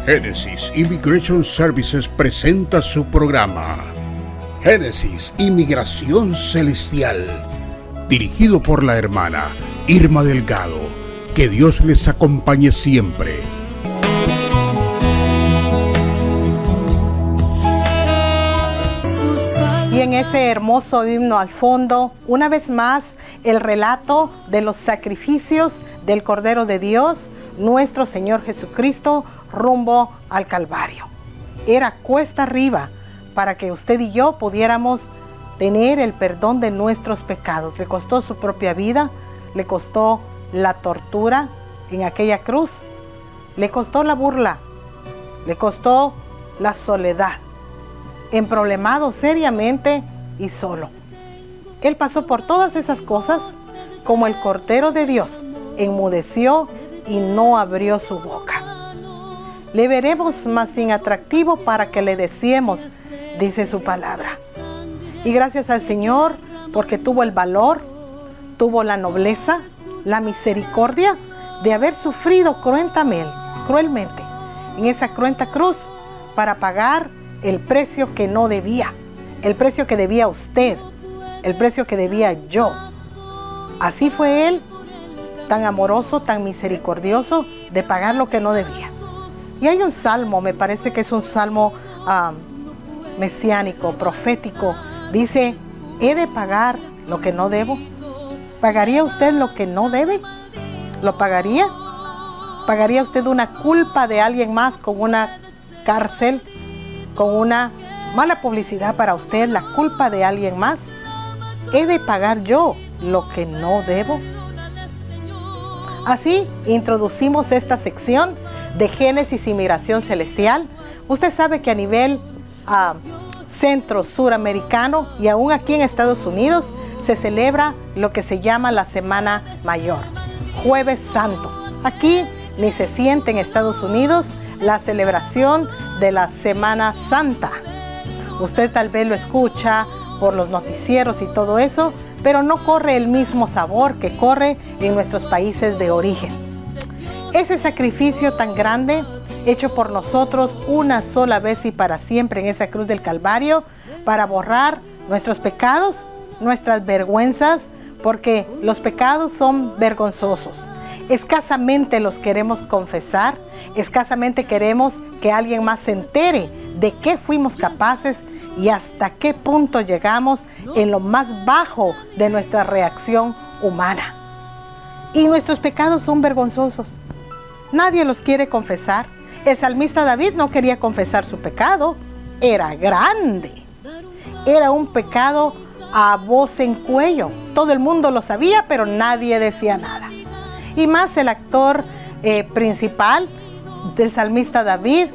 Genesis Immigration Services presenta su programa Génesis Inmigración Celestial, dirigido por la hermana Irma Delgado. Que Dios les acompañe siempre. Y en ese hermoso himno al fondo, una vez más, el relato de los sacrificios del Cordero de Dios, nuestro Señor Jesucristo, rumbo al Calvario. Era cuesta arriba para que usted y yo pudiéramos tener el perdón de nuestros pecados. Le costó su propia vida, le costó la tortura en aquella cruz, le costó la burla, le costó la soledad, emproblemado seriamente y solo. Él pasó por todas esas cosas como el Cordero de Dios, enmudeció y no abrió su boca. Le veremos más sin atractivo para que le deseemos, dice su palabra. Y gracias al Señor porque tuvo el valor, tuvo la nobleza, la misericordia de haber sufrido cruelmente en esa cruenta cruz para pagar el precio que no debía, el precio que debía usted, el precio que debía yo. Así fue Él, tan amoroso, tan misericordioso, de pagar lo que no debía. Y hay un salmo, me parece que es un salmo mesiánico, profético. Dice, ¿he de pagar lo que no debo? ¿Pagaría usted lo que no debe? ¿Lo pagaría? ¿Pagaría usted una culpa de alguien más con una cárcel, con una mala publicidad para usted, la culpa de alguien más? ¿He de pagar yo lo que no debo? Así introducimos esta sección de Génesis Inmigración Celestial. Usted sabe que a nivel centro suramericano y aún aquí en Estados Unidos se celebra lo que se llama la Semana Mayor, Jueves Santo. Aquí ni se siente en Estados Unidos la celebración de la Semana Santa. Usted tal vez lo escucha por los noticieros y todo eso, pero no corre el mismo sabor que corre en nuestros países de origen. Ese sacrificio tan grande, hecho por nosotros una sola vez y para siempre en esa cruz del Calvario, para borrar nuestros pecados, nuestras vergüenzas, porque los pecados son vergonzosos. Escasamente los queremos confesar, escasamente queremos que alguien más se entere de qué fuimos capaces y hasta qué punto llegamos en lo más bajo de nuestra reacción humana. Y nuestros pecados son vergonzosos. Nadie los quiere confesar. El salmista David no quería confesar su pecado. Era grande. Era un pecado a voz en cuello. Todo el mundo lo sabía, pero nadie decía nada. Y más el actor principal del salmista David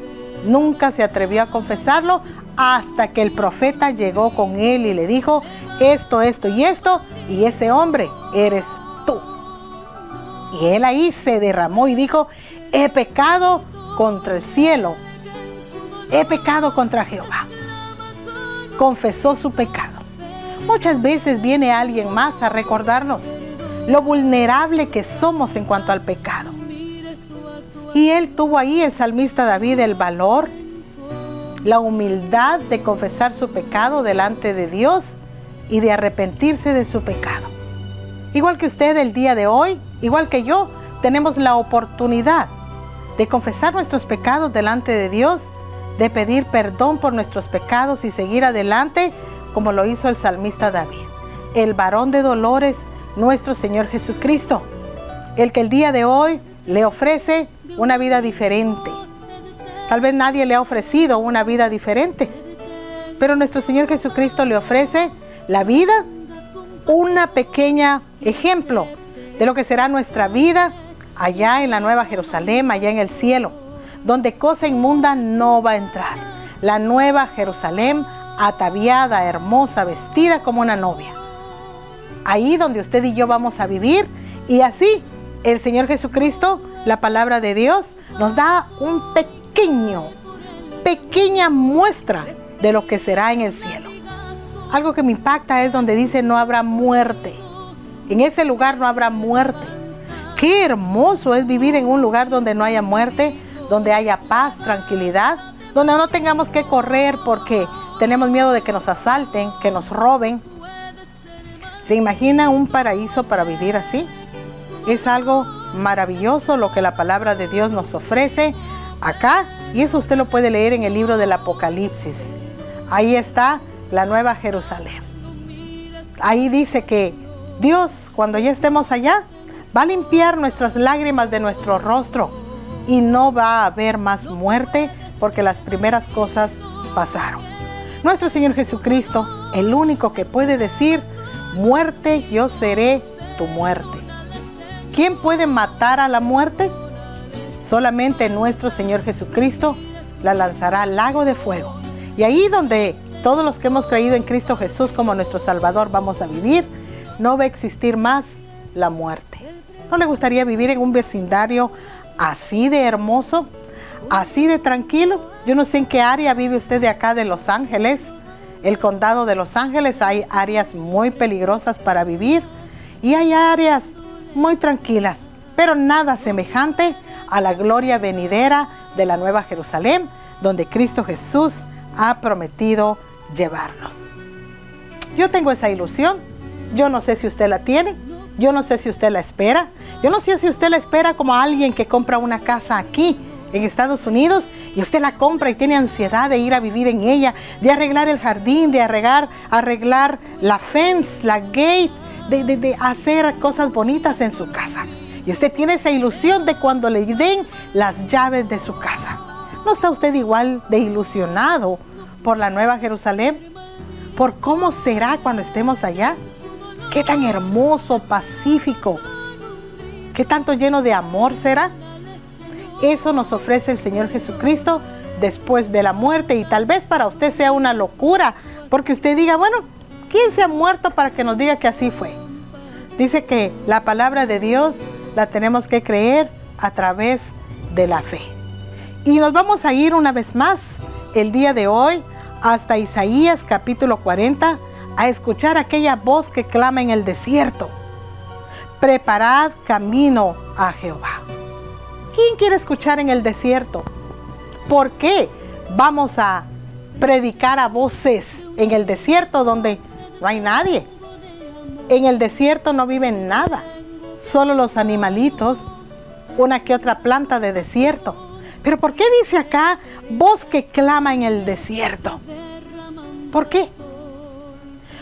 nunca se atrevió a confesarlo hasta que el profeta llegó con él y le dijo esto, esto y esto, y ese hombre eres tú. Y él ahí se derramó y dijo, he pecado contra el cielo, he pecado contra Jehová. Confesó su pecado. Muchas veces viene alguien más a recordarnos lo vulnerable que somos en cuanto al pecado. Y él tuvo ahí, el salmista David, el valor, la humildad de confesar su pecado delante de Dios y de arrepentirse de su pecado. Igual que usted el día de hoy, igual que yo, tenemos la oportunidad de confesar nuestros pecados delante de Dios, de pedir perdón por nuestros pecados y seguir adelante como lo hizo el salmista David, el varón de dolores, nuestro Señor Jesucristo, el que el día de hoy le ofrece una vida diferente. Tal vez nadie le ha ofrecido una vida diferente, pero nuestro Señor Jesucristo le ofrece la vida, una pequeña ejemplo de lo que será nuestra vida allá en la Nueva Jerusalén, allá en el cielo, donde cosa inmunda no va a entrar. La Nueva Jerusalén, ataviada, hermosa, vestida como una novia. Ahí donde usted y yo vamos a vivir, y así el Señor Jesucristo, la palabra de Dios, nos da un pequeña muestra de lo que será en el cielo. Algo que me impacta es donde dice no habrá muerte. En ese lugar no habrá muerte. Qué hermoso es vivir en un lugar donde no haya muerte, donde haya paz, tranquilidad, donde no tengamos que correr porque tenemos miedo de que nos asalten, que nos roben. ¿Se imagina un paraíso para vivir así? Es algo maravilloso lo que la palabra de Dios nos ofrece acá, y eso usted lo puede leer en el libro del Apocalipsis. Ahí está la Nueva Jerusalén. Ahí dice que Dios, cuando ya estemos allá, va a limpiar nuestras lágrimas de nuestro rostro y no va a haber más muerte porque las primeras cosas pasaron. Nuestro Señor Jesucristo, el único que puede decir: muerte, yo seré tu muerte. ¿Quién puede matar a la muerte? Solamente nuestro Señor Jesucristo la lanzará al lago de fuego. Y ahí donde todos los que hemos creído en Cristo Jesús como nuestro Salvador vamos a vivir, no va a existir más la muerte. ¿No le gustaría vivir en un vecindario así de hermoso, así de tranquilo? Yo no sé en qué área vive usted de acá de Los Ángeles, el condado de Los Ángeles. Hay áreas muy peligrosas para vivir y hay áreas muy tranquilas, pero nada semejante a la gloria venidera de la Nueva Jerusalén, donde Cristo Jesús ha prometido llevarnos. Yo tengo esa ilusión. Yo no sé si usted la tiene. Yo no sé si usted la espera. Yo no sé si usted la espera como alguien que compra una casa aquí en Estados Unidos y usted la compra y tiene ansiedad de ir a vivir en ella, de arreglar el jardín, de arreglar la fence, la gate, de hacer cosas bonitas en su casa. Y usted tiene esa ilusión de cuando le den las llaves de su casa. ¿No está usted igual de ilusionado por la Nueva Jerusalén? ¿Por cómo será cuando estemos allá? ¿Qué tan hermoso, pacífico? ¿Qué tanto lleno de amor será? Eso nos ofrece el Señor Jesucristo después de la muerte, y tal vez para usted sea una locura, porque usted diga: bueno, ¿quién se ha muerto para que nos diga que así fue? Dice que la palabra de Dios la tenemos que creer a través de la fe. Y nos vamos a ir una vez más el día de hoy hasta Isaías capítulo 40 a escuchar aquella voz que clama en el desierto: preparad camino a Jehová. ¿Quién quiere escuchar en el desierto? ¿Por qué vamos a predicar a voces en el desierto donde no hay nadie? En el desierto no vive nada, solo los animalitos, una que otra planta de desierto. Pero ¿por qué dice acá voz que clama en el desierto? ¿Por qué?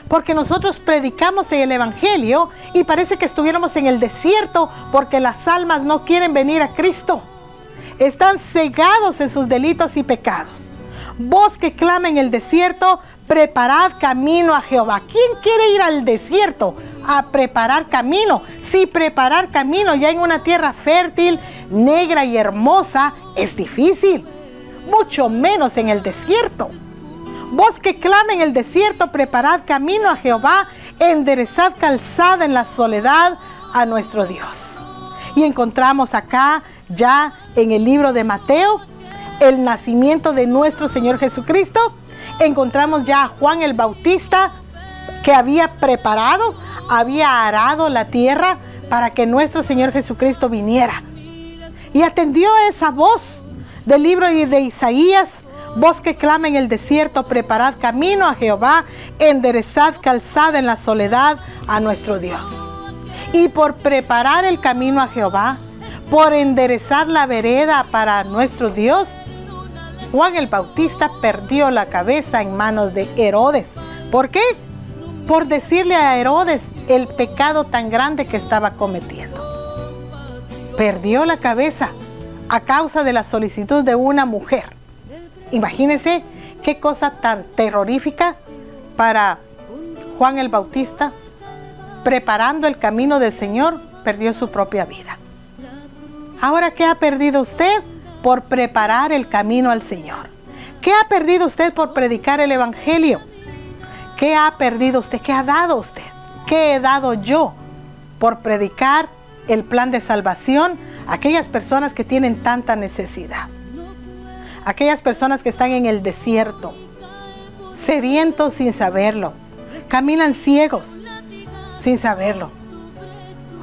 Porque nosotros predicamos en el Evangelio y parece que estuviéramos en el desierto porque las almas no quieren venir a Cristo. Están cegados en sus delitos y pecados. Voz que clama en el desierto: preparad camino a Jehová. ¿Quién quiere ir al desierto a preparar camino? Si preparar camino ya en una tierra fértil, negra y hermosa es difícil, mucho menos en el desierto. Voz que clama en el desierto: preparad camino a Jehová, enderezad calzada en la soledad a nuestro Dios. Y encontramos acá ya en el libro de Mateo el nacimiento de nuestro Señor Jesucristo. Encontramos ya a Juan el Bautista, que había preparado, había arado la tierra para que nuestro Señor Jesucristo viniera. Y atendió a esa voz del libro de Isaías: voz que clama en el desierto: preparad camino a Jehová, enderezad calzada en la soledad a nuestro Dios. Y por preparar el camino a Jehová, por enderezar la vereda para nuestro Dios, Juan el Bautista perdió la cabeza en manos de Herodes. ¿Por qué? Por decirle a Herodes el pecado tan grande que estaba cometiendo. Perdió la cabeza a causa de la solicitud de una mujer. Imagínense qué cosa tan terrorífica para Juan el Bautista. Preparando el camino del Señor, perdió su propia vida. Ahora, ¿qué ha perdido usted por preparar el camino al Señor? ¿Qué ha perdido usted por predicar el Evangelio? ¿Qué ha perdido usted? ¿Qué ha dado usted? ¿Qué he dado yo por predicar el plan de salvación a aquellas personas que tienen tanta necesidad? Aquellas personas que están en el desierto, sedientos sin saberlo, caminan ciegos sin saberlo,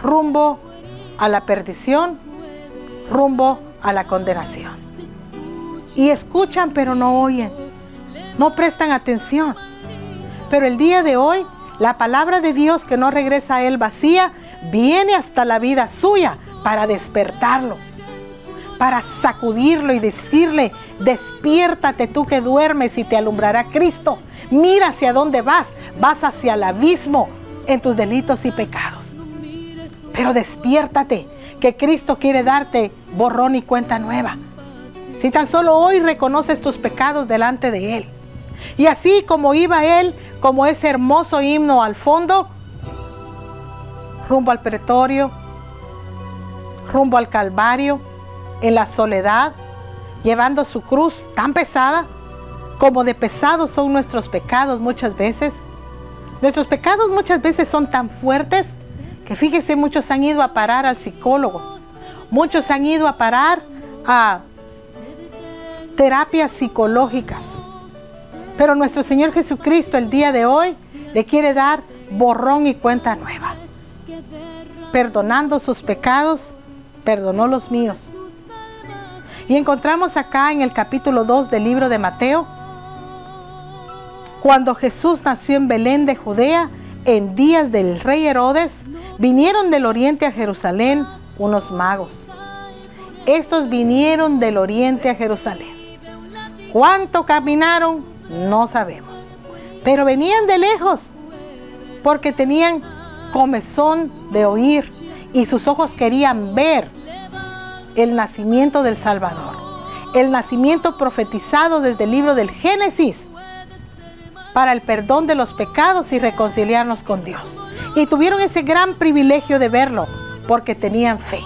rumbo a la perdición, rumbo a la condenación. y escuchan pero no oyen, no prestan atención. Pero el día de hoy, la palabra de Dios que no regresa a Él vacía, viene hasta la vida suya para despertarlo, para sacudirlo y decirle: despiértate tú que duermes y te alumbrará Cristo. Mira hacia dónde vas, vas hacia el abismo en tus delitos y pecados. Pero despiértate, que Cristo quiere darte borrón y cuenta nueva. Si tan solo hoy reconoces tus pecados delante de Él. Y así como iba Él, como ese hermoso himno al fondo, rumbo al pretorio, rumbo al Calvario, en la soledad, llevando su cruz tan pesada, como de pesados son nuestros pecados muchas veces. Nuestros pecados muchas veces son tan fuertes que fíjese, muchos han ido a parar al psicólogo, muchos han ido a parar a terapias psicológicas. Pero nuestro Señor Jesucristo el día de hoy le quiere dar borrón y cuenta nueva. Perdonando sus pecados, perdonó los míos. Y encontramos acá en el capítulo 2 del libro de Mateo, cuando Jesús nació en Belén de Judea, en días del rey Herodes, vinieron del oriente a Jerusalén unos magos. Estos vinieron del oriente a Jerusalén. ¿Cuánto caminaron? No sabemos. Pero venían de lejos, porque tenían comezón de oír y sus ojos querían ver el nacimiento del Salvador, el nacimiento profetizado desde el libro del Génesis para el perdón de los pecados y reconciliarnos con Dios. Y tuvieron ese gran privilegio de verlo porque tenían fe.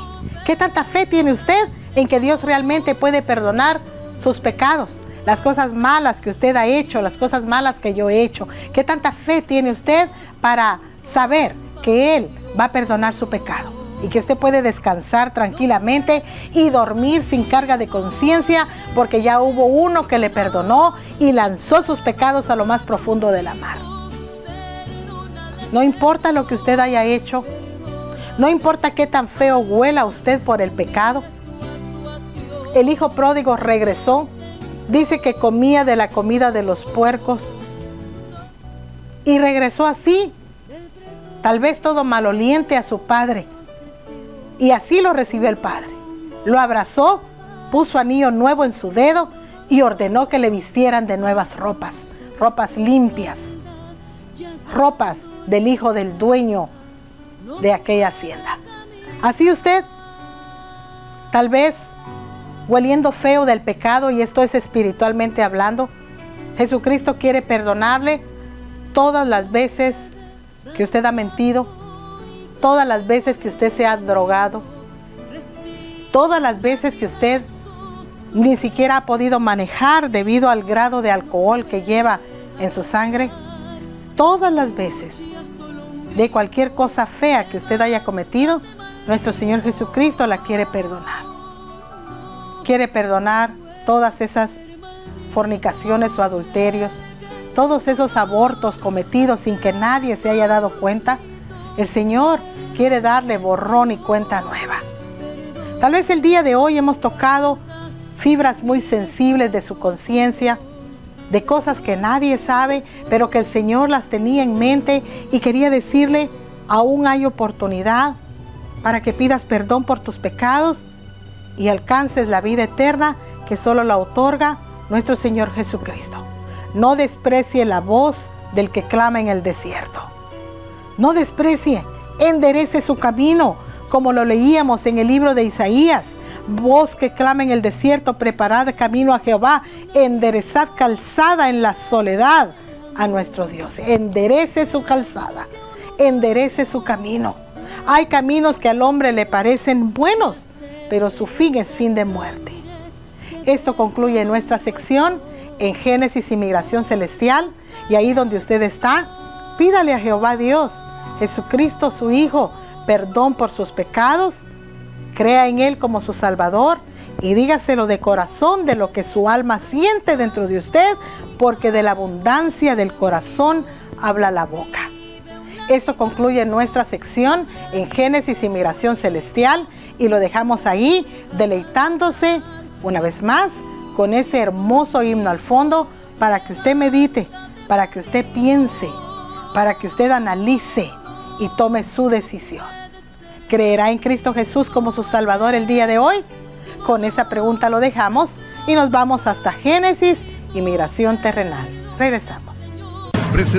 ¿Qué tanta fe tiene usted en que Dios realmente puede perdonar sus pecados? Las cosas malas que usted ha hecho, las cosas malas que yo he hecho. ¿Qué tanta fe tiene usted para saber que Él va a perdonar su pecado? Y que usted puede descansar tranquilamente y dormir sin carga de conciencia, porque ya hubo uno que le perdonó y lanzó sus pecados a lo más profundo de la mar. No importa lo que usted haya hecho, no importa qué tan feo huela usted por el pecado. El hijo pródigo regresó, dice que comía de la comida de los puercos y regresó así, tal vez todo maloliente a su padre. Y así lo recibió el padre. Lo abrazó, puso anillo nuevo en su dedo y ordenó que le vistieran de nuevas ropas, ropas limpias, ropas del hijo del dueño de aquella hacienda. Así usted, tal vez hueliendo feo del pecado, y esto es espiritualmente hablando, Jesucristo quiere perdonarle todas las veces que usted ha mentido, todas las veces que usted se ha drogado, todas las veces que usted ni siquiera ha podido manejar debido al grado de alcohol que lleva en su sangre, todas las veces de cualquier cosa fea que usted haya cometido, nuestro Señor Jesucristo la quiere perdonar. Quiere perdonar todas esas fornicaciones o adulterios, todos esos abortos cometidos sin que nadie se haya dado cuenta. El Señor quiere darle borrón y cuenta nueva. Tal vez el día de hoy hemos tocado fibras muy sensibles de su conciencia, de cosas que nadie sabe, pero que el Señor las tenía en mente y quería decirle: aún hay oportunidad para que pidas perdón por tus pecados y alcances la vida eterna que solo la otorga nuestro Señor Jesucristo. No desprecie la voz del que clama en el desierto. No desprecie, enderece su camino, como lo leíamos en el libro de Isaías. Voz que clama en el desierto, preparad camino a Jehová, enderezad calzada en la soledad a nuestro Dios. Enderece su calzada, enderece su camino. Hay caminos que al hombre le parecen buenos, pero su fin es fin de muerte. Esto concluye nuestra sección en Génesis y Migración Celestial, y ahí donde usted está, pídale a Jehová Dios, Jesucristo su Hijo, perdón por sus pecados, crea en Él como su Salvador y dígaselo de corazón de lo que su alma siente dentro de usted, porque de la abundancia del corazón habla la boca. Esto concluye nuestra sección en Génesis y Migración Celestial, y lo dejamos ahí deleitándose una vez más con ese hermoso himno al fondo para que usted medite, para que usted piense, para que usted analice y tome su decisión. ¿Creerá en Cristo Jesús como su Salvador el día de hoy? Con esa pregunta lo dejamos y nos vamos hasta Génesis y migración terrenal. Regresamos.